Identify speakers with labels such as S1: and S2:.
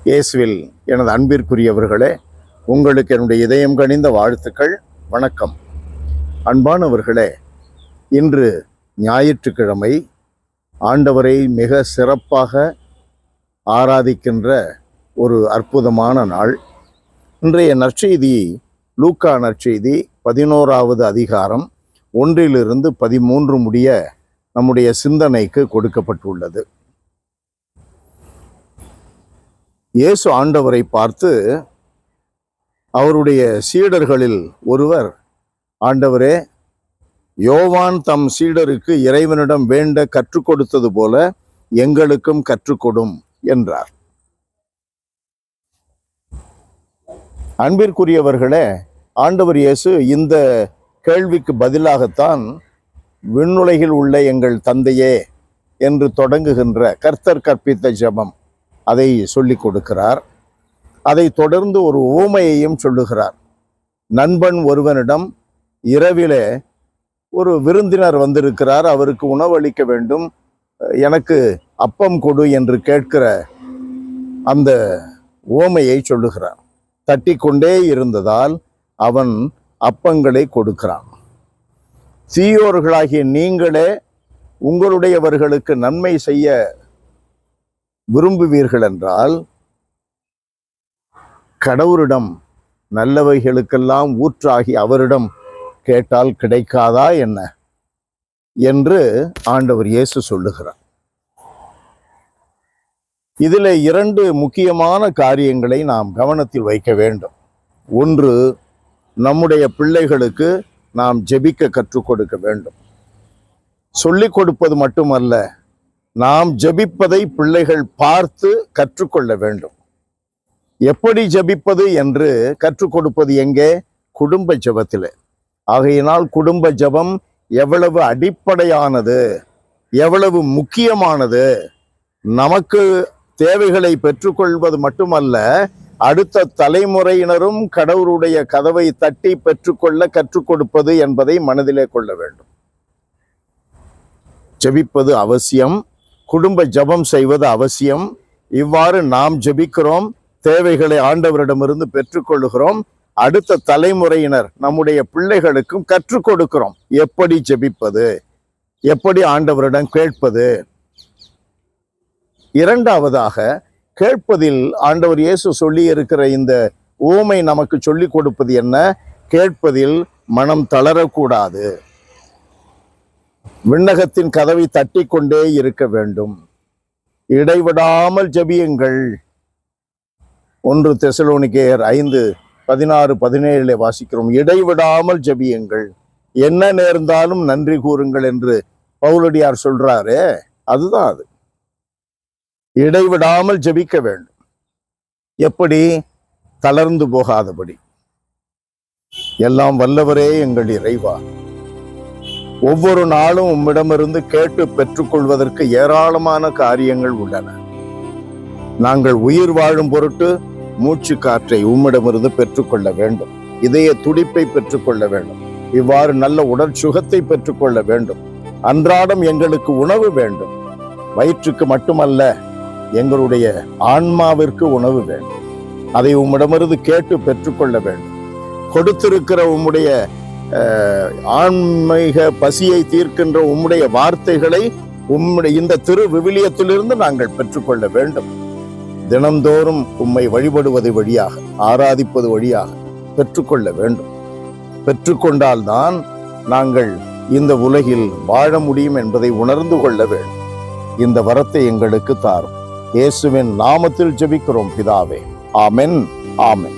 S1: இயேசுவில் எனது அன்பிற்குரியவர்களே, உங்களுக்கு என்னுடைய இதயம் கனிந்த வாழ்த்துக்கள். வணக்கம். அன்பானவர்களே, இன்று ஞாயிற்றுக்கிழமை, ஆண்டவரை மிக சிறப்பாக ஆராதிக்கின்ற ஒரு அற்புதமான நாள். இன்றைய நற்செய்தி லூக்கா நற்செய்தி 11வது அதிகாரம் 1 to 13 முடிய நம்முடைய சிந்தனைக்கு கொடுக்கப்பட்டுள்ளது. இயேசு ஆண்டவரை பார்த்து, அவருடைய சீடர்களில் ஒருவர், ஆண்டவரே, யோவான் தம் சீடருக்கு இறைவனிடம் வேண்ட கற்றுக் கொடுத்தது போல எங்களுக்கும் கற்றுக்கொடும் என்றார். அன்பிற்குரியவர்களே, ஆண்டவர் இயேசு இந்த கேள்விக்கு பதிலாகத்தான் விண்ணுலகில் உள்ள எங்கள் தந்தையே என்று தொடங்குகின்ற கர்த்தர் கற்பித்த ஜெபம் அதை சொல்லிக் கொடுக்கிறார். அதை தொடர்ந்து ஒரு உவமையையும் சொல்லுகிறார். நண்பன் ஒருவனிடம் இரவிலே ஒரு விருந்தினர் வந்திருக்கிறார், அவருக்கு உணவளிக்க வேண்டும், எனக்கு அப்பம் கொடு என்று கேட்கிற அந்த உவமையை சொல்லுகிறார். தட்டி கொண்டே இருந்ததால் அவன் அப்பங்களை கொடுக்கிறான். தீயோர்களாகிய நீங்களே உங்களுடையவர்களுக்கு நன்மை செய்ய விரும்புவீர்கள் என்றால் கடவுளிடம் நல்லவைகளுக்கெல்லாம் ஊற்றாகி அவரிடம் கேட்டால் கிடைக்காதா என்ன என்று ஆண்டவர் இயேசு சொல்லுகிறார். இதில் 2 முக்கியமான காரியங்களை நாம் கவனத்தில் வைக்க வேண்டும். ஒன்று, நம்முடைய பிள்ளைகளுக்கு நாம் ஜெபிக்க கற்றுக் கொடுக்க வேண்டும். சொல்லிக் கொடுப்பது மட்டுமல்ல, நாம் ஜெபிப்பதை பிள்ளைகள் பார்த்து கற்றுக்கொள்ள வேண்டும். எப்படி ஜெபிப்பது என்று கற்றுக் கொடுப்பது எங்கே? குடும்ப ஜெபத்திலே. ஆகையினால் குடும்ப ஜெபம் எவ்வளவு அடிப்படையானது, எவ்வளவு முக்கியமானது. நமக்கு தேவைகளை பெற்றுக்கொள்வது மட்டுமல்ல, அடுத்த தலைமுறையினரும் கடவுளுடைய கதவை தட்டி பெற்றுக்கொள்ள கற்றுக் கொடுப்பது என்பதை மனதிலே கொள்ள வேண்டும். ஜெபிப்பது அவசியம், குடும்ப ஜெபம் செய்வது அவசியம். இவ்வாறு நாம் ஜெபிக்கிறோம், தேவைகளை ஆண்டவரிடமிருந்து பெற்றுக்கொள்கிறோம், அடுத்த தலைமுறையினர் நம்முடைய பிள்ளைகளுக்கும் கற்றுக் கொடுக்கிறோம். எப்படி ஜெபிப்பது, எப்படி ஆண்டவரிடம் கேட்பது. இரண்டாவதாக, கேட்பதில் ஆண்டவர் இயேசு சொல்லி இருக்கிற இந்த உவமை நமக்கு சொல்லிக் கொடுப்பது என்ன? கேட்பதில் மனம் தளரக்கூடாது. விண்ணகத்தின் கதவை தட்டி கொண்டே இருக்க வேண்டும். இடைவிடாமல் ஜெபியுங்கள். 1 தெசலோனிக்கேயர் 5:16-17 வாசிக்கிறோம். இடைவிடாமல் ஜெபியுங்கள், என்ன நேர்ந்தாலும் நன்றி கூறுங்கள் என்று பவுலடியார் சொல்றாரு. அதுதான் அது. இடைவிடாமல் ஜெபிக்க வேண்டும். எப்படி? தளர்ந்து போகாதபடி. எல்லாம் வல்லவரே எங்கள் இறைவா, ஒவ்வொரு நாளும் உம்மிடமிருந்து கேட்டு பெற்றுக்கொள்வதற்கு ஏராளமான காரியங்கள் உள்ளன. நாங்கள் உயிர் வாழும் பொருட்டு மூச்சு காற்றை உம்மிடமிருந்து பெற்றுக்கொள்ள வேண்டும். இதய துடிப்பை பெற்றுக்கொள்ள வேண்டும். இவ்வாறு நல்ல உடற்சுகத்தை பெற்றுக்கொள்ள வேண்டும். அன்றாடம் எங்களுக்கு உணவு வேண்டும். வயிற்றுக்கு மட்டுமல்ல, எங்களுடைய ஆன்மாவிற்கு உணவு வேண்டும். அதை உம்மிடமிருந்து கேட்டு பெற்றுக்கொள்ள வேண்டும். கொடுத்திருக்கிற உம்முடைய ஆன்மீக பசியை தீர்க்கின்ற உம்முடைய வார்த்தைகளை உம்முடைய இந்த திரு விவிலியத்திலிருந்து நாங்கள் பெற்றுக்கொள்ள வேண்டும். தினந்தோறும் உம்மை வழிபடுவது வழியாக, ஆராதிப்பது வழியாக பெற்றுக்கொள்ள வேண்டும். பெற்றுக்கொண்டால்தான் நாங்கள் இந்த உலகில் வாழ முடியும் என்பதை உணர்ந்து கொள்ள வேண்டும். இந்த வரத்தை எங்களுக்கு தாரும். இயேசுவின் நாமத்தில் ஜெபிக்கிறோம் பிதாவே. ஆமென், ஆமென்.